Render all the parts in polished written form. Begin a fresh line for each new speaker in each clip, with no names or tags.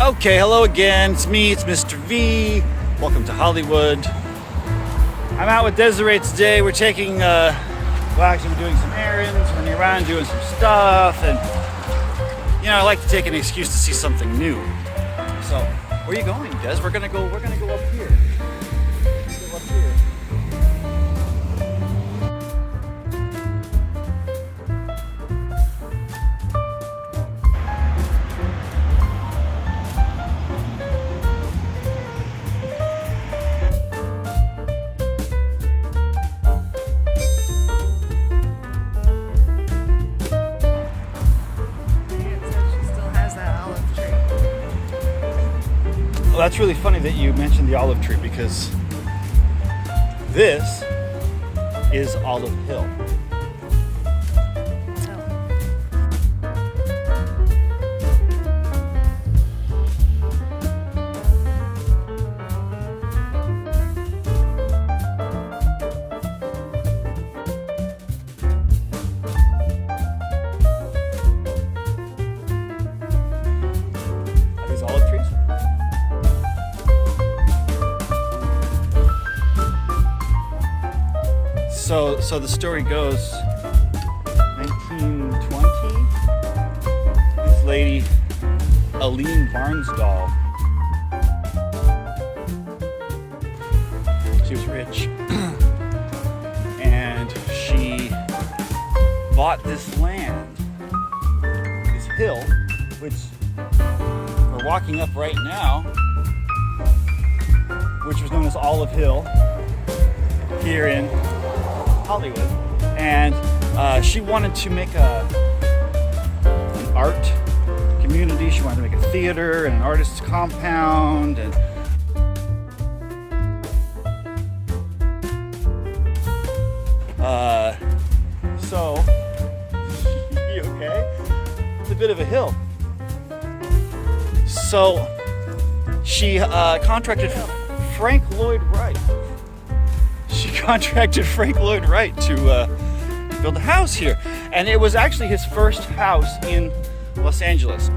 Okay, hello again. It's me, it's Mr. V. Welcome to Hollywood. I'm out with Desiree today. We're taking, we're doing some errands, running around doing some stuff, and I like to take an excuse to see something new. So, where are you going, Des? We're gonna go up here. Go up here. Well, that's really funny that you mentioned the olive tree because this is Olive Hill. Are these olive trees? So the story goes, 1920, this lady, Aline Barnsdall, she was rich, and she bought this land, this hill, which we're walking up right now, which was known as Olive Hill, here in Hollywood, and she wanted to make an art community. She wanted to make a theater and an artist's compound, and so you okay? It's a bit of a hill. So she contracted Lloyd Wright. Contracted Lloyd Wright to build a house here, and it was actually his first house in Los Angeles.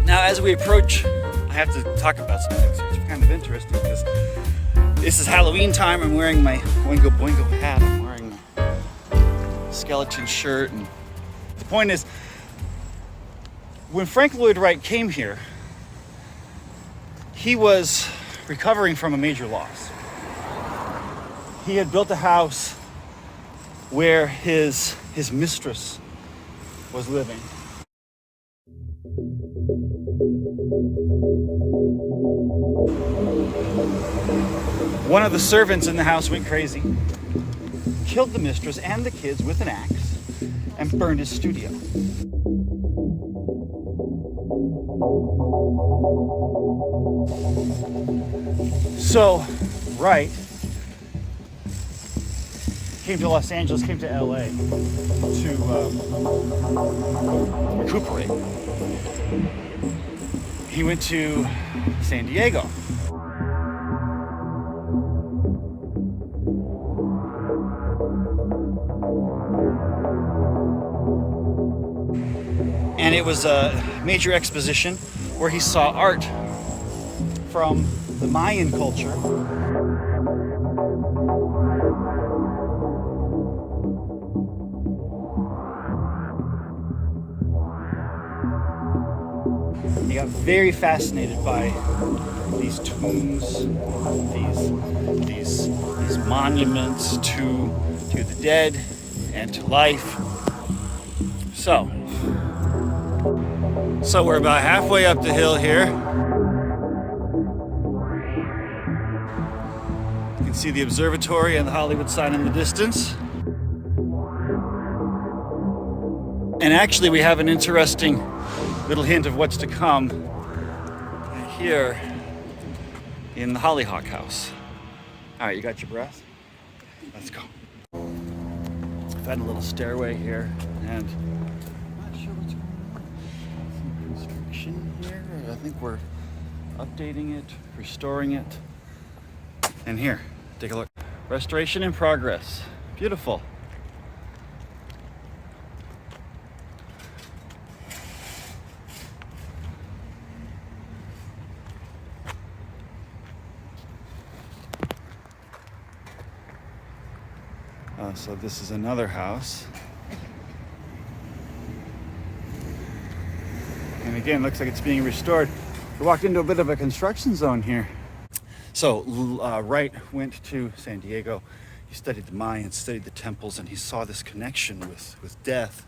Now, as we approach, I have to talk about some things here. It's kind of interesting because this is Halloween time. I'm wearing my Oingo Boingo hat. I'm wearing my skeleton shirt, and the point is, when Lloyd Wright came here, he was recovering from a major loss. He had built a house where his mistress was living. One of the servants in the house went crazy, killed the mistress and the kids with an axe, and burned his studio. So, Wright came to Los Angeles, came to LA to recuperate. He went to San Diego. And it was a major exposition where he saw art from the Mayan culture. He got very fascinated by these tombs, these monuments to the dead and to life. So we're about halfway up the hill here. You can see the observatory and the Hollywood sign in the distance. And actually we have an interesting little hint of what's to come here in the Hollyhock house. All right, you got your breath? Let's go. I've had a little stairway here, and I'm not sure what's going on. Some construction here. I think we're updating it, restoring it. And here, take a look. Restoration in progress. Beautiful. So this is another house. And again, looks like it's being restored. We walked into a bit of a construction zone here. So Wright went to San Diego. He studied the Mayans, studied the temples, and he saw this connection with death.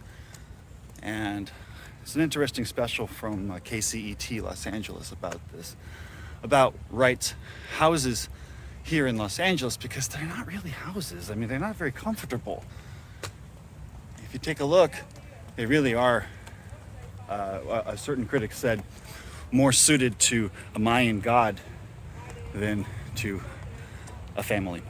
And it's an interesting special from KCET Los Angeles about this, about Wright's houses here in Los Angeles, because they're not really houses. I mean, they're not very comfortable. If you take a look, they really are, a certain critic said, more suited to a Mayan god than to a family.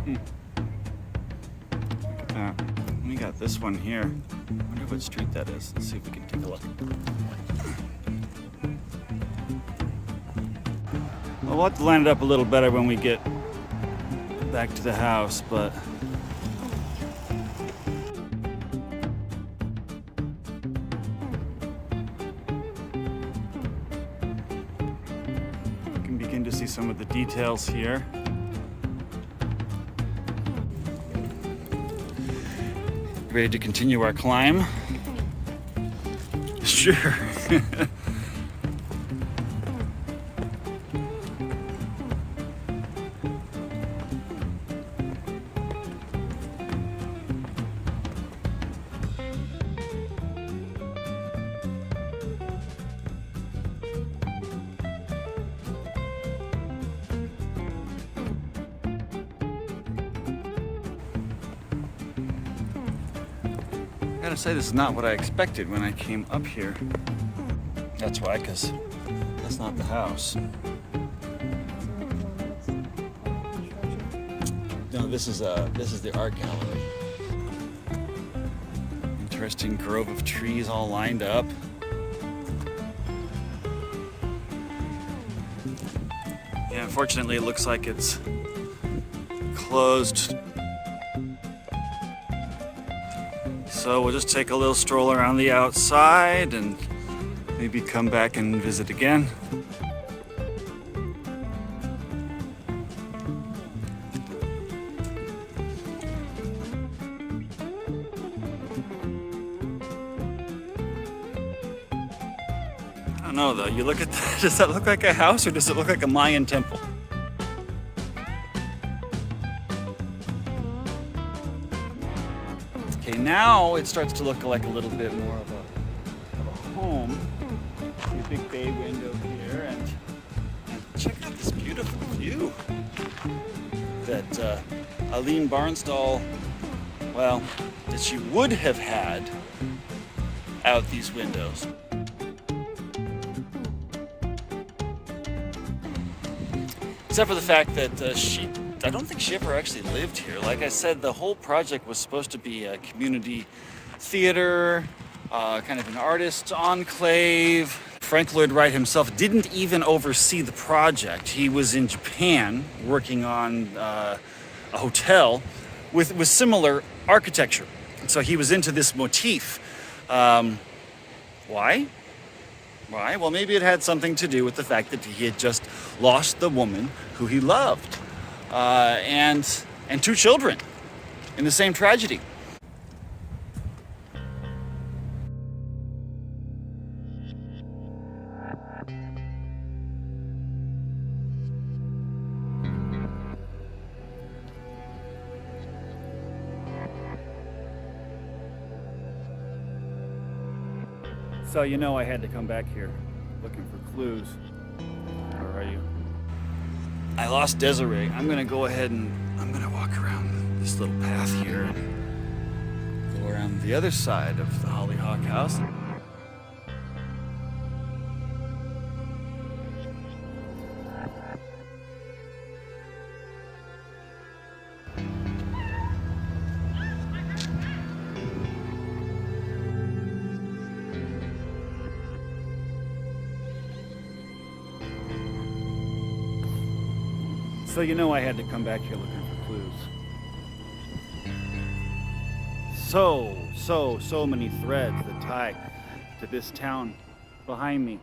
Look at that. We got this one here. I wonder what street that is. Let's see if we can take a look. Well, we'll have to line it up a little better when we get back to the house, but you can begin to see some of the details here. Ready to continue our climb? Sure. I gotta say, this is not what I expected when I came up here. That's why, because that's not the house. No, this is the art gallery. Interesting grove of trees all lined up. Yeah, unfortunately, it looks like it's closed. So we'll just take a little stroll around the outside and maybe come back and visit again. I don't know though, you look at that, does that look like a house or does it look like a Mayan temple? Now it starts to look like a little bit more of a home. See a big bay window here, and check out this beautiful view that Aline Barnsdall, well, that she would have had out these windows. Except for the fact that I don't think she ever actually lived here. Like I said, the whole project was supposed to be a community theater, kind of an artist's enclave. Frank Lloyd Wright himself didn't even oversee the project. He was in Japan working on a hotel with similar architecture. So he was into this motif. Why? Why? Well, maybe it had something to do with the fact that he had just lost the woman who he loved. And two children in the same tragedy. So you know I had to come back here looking for clues. Where are you? I lost Desiree. I'm gonna go ahead and I'm gonna walk around this little path here and go around the other side of the Hollyhock house. So you know I had to come back here looking for clues. So many threads that tie to this town behind me.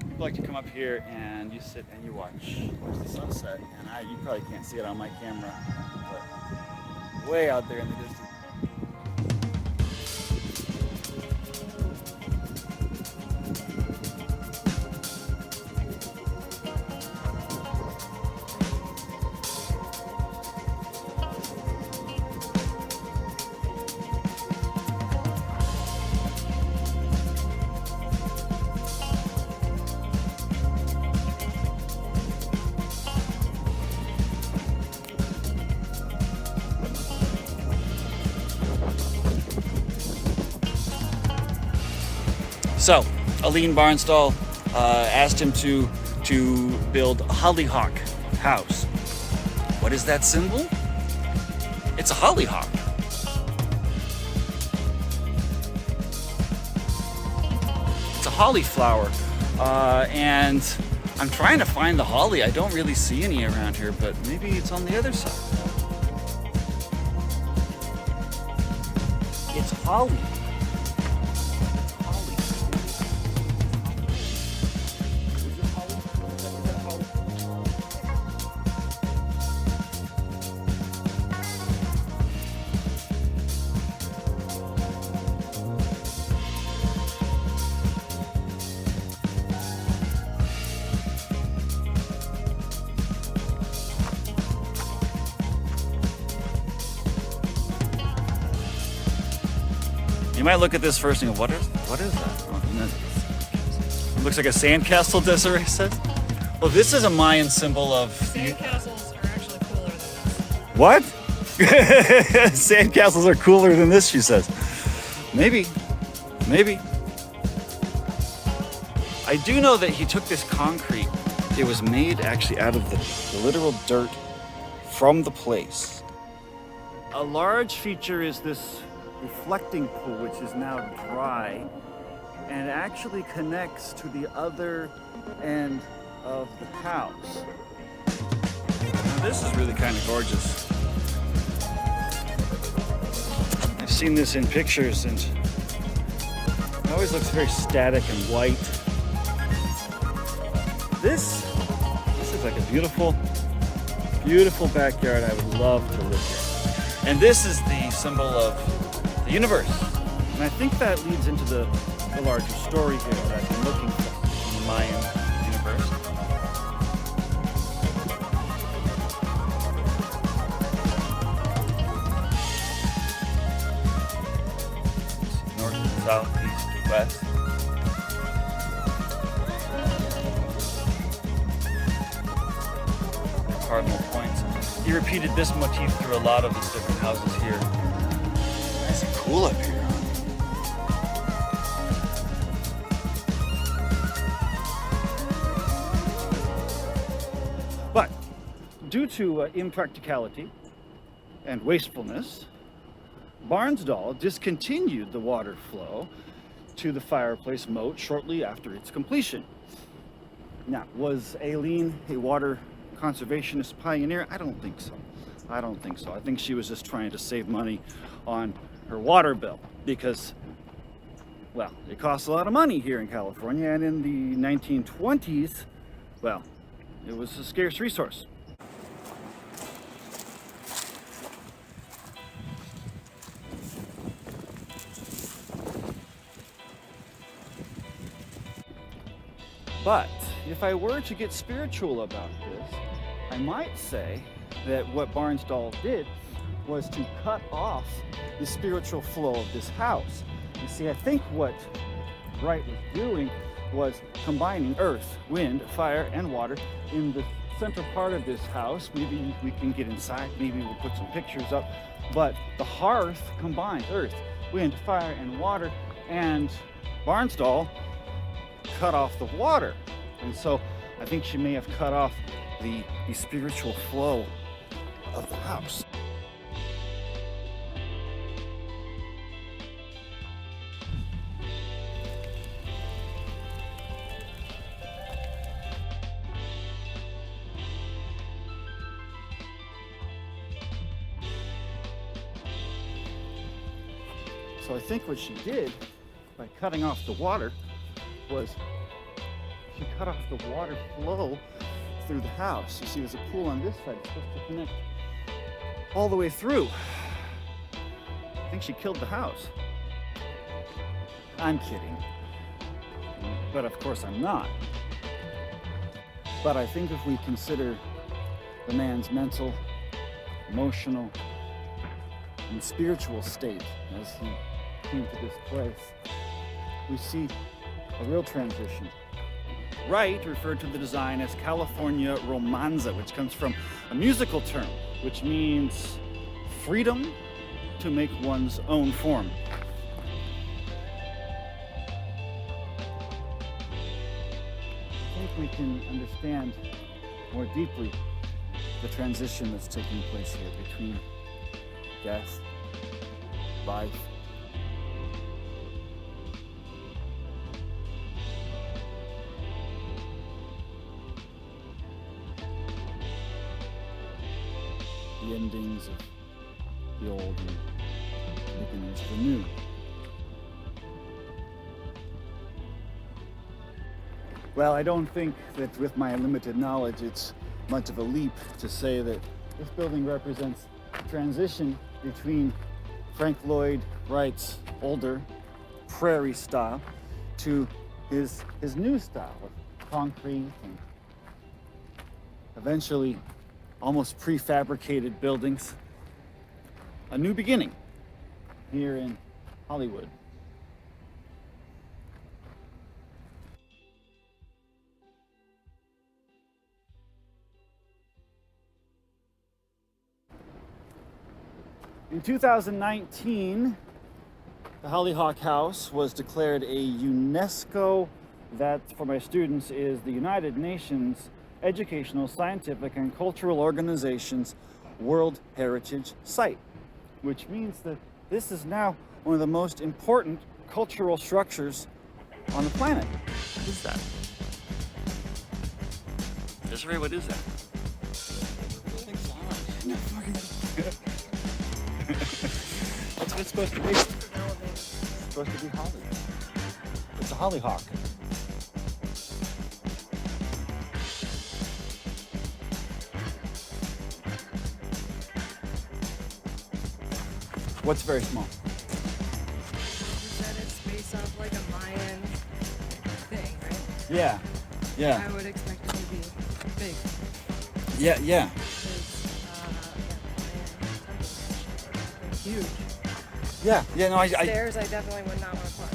I like to come up here and you sit and you watch the sunset, and you probably can't see it on my camera, but way out there in the distance. So, Aline Barnsdall asked him to build a hollyhock house. What is that symbol? It's a hollyhock. It's a holly flower. And I'm trying to find the holly. I don't really see any around here, but maybe it's on the other side. It's holly. You might look at this first and go, what is that? It looks like a sandcastle, Desiree says. Well, this is a Mayan symbol of...
Sandcastles are actually cooler than this.
What? Sandcastles are cooler than this, she says. Maybe. I do know that he took this concrete. It was made actually out of the literal dirt from the place. A large feature is this reflecting pool, which is now dry, and actually connects to the other end of the house. Now this is really kind of gorgeous. I've seen this in pictures and it always looks very static and white. This is like a beautiful backyard. I would love to live here. And this is the symbol of the universe. And I think that leads into the larger story here that I've been looking for in the Mayan universe. North, south, east, west. Cardinal points. He repeated this motif through a lot of his different houses here. Nice and cool up here. But due to impracticality and wastefulness, Barnsdall discontinued the water flow to the fireplace moat shortly after its completion. Now, was Aline a water conservationist pioneer? I don't think so. I think she was just trying to save money on her water bill because, well, it costs a lot of money here in California, and in the 1920s, well, it was a scarce resource. But if I were to get spiritual about this, I might say that what Barnsdall did was to cut off the spiritual flow of this house. You see, I think what Wright was doing was combining earth, wind, fire, and water in the center part of this house. Maybe we can get inside, maybe we'll put some pictures up, but the hearth combined earth, wind, fire, and water, and Barnsdall cut off the water. And so I think she may have cut off the spiritual flow of the house. So I think what she did by cutting off the water was she cut off the water flow through the house. You see there's a pool on this side. It's supposed to connect all the way through. I think she killed the house. I'm kidding. But of course I'm not. But I think if we consider the man's mental, emotional, and spiritual state as he came to this place, we see a real transition. Wright referred to the design as California Romanza, which comes from a musical term, which means freedom to make one's own form. I think we can understand more deeply the transition that's taking place here between death, life, the endings of the old and the beginnings of the new. Well, I don't think that with my limited knowledge it's much of a leap to say that this building represents a transition between Frank Lloyd Wright's older prairie style to his new style of concrete and eventually almost prefabricated buildings. A new beginning here in Hollywood. In 2019, the Hollyhock House was declared a UNESCO, that for my students is the United Nations Educational, Scientific, and Cultural Organization's World Heritage Site, which means that this is now one of the most important cultural structures on the planet. What is that? Desiree, what is that? That's what it's supposed to be. It's supposed to be holly. It's a hollyhock. What's very small?
You said it's based off like a Mayan thing, right?
Yeah, yeah.
I would expect it to be big.
Yeah, yeah.
Huge.
Yeah, yeah, no, I
Stairs I definitely would not want to climb.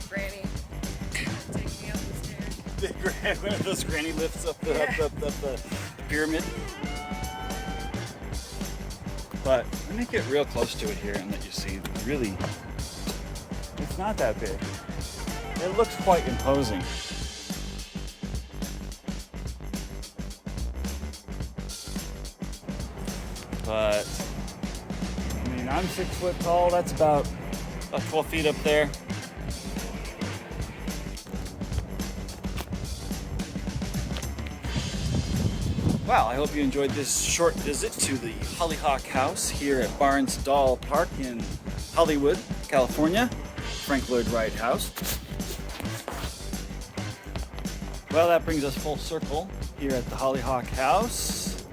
Granny, take me up the stairs.
One of those granny lifts up the pyramid. But let me get real close to it here and let you see. Really, it's not that big. It looks quite imposing. But I mean, I'm 6 foot tall. That's about 12 feet up there. Well, I hope you enjoyed this short visit to the Hollyhock House here at Barnsdall Park in Hollywood, California. Frank Lloyd Wright House. Well, that brings us full circle here at the Hollyhock House.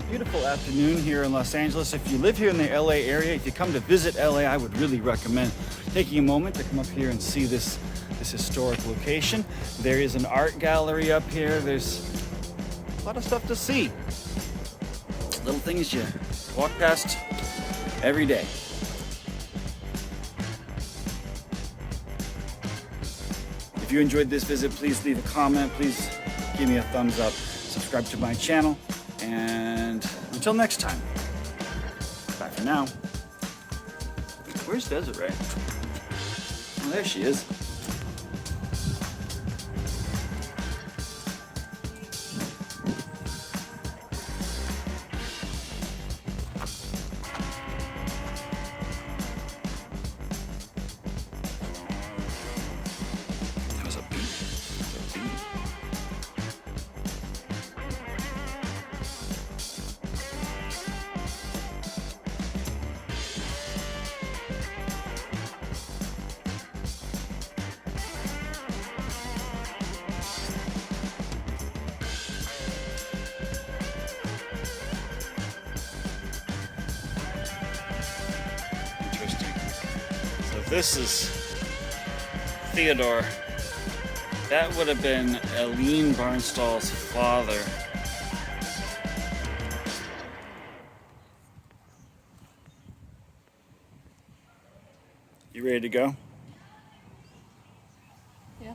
Beautiful afternoon here in Los Angeles. If you live here in the LA area, if you come to visit LA, I would really recommend taking a moment to come up here and see this historic location. There is an art gallery up here. There's a lot of stuff to see. Little things you walk past every day. If you enjoyed this visit, please leave a comment. Please give me a thumbs up. Subscribe to my channel. And until next time, bye for now. Where's Desiree? Oh, there she is. if this is Theodore, that would have been Aline Barnsdall's father. You ready to go?
Yeah.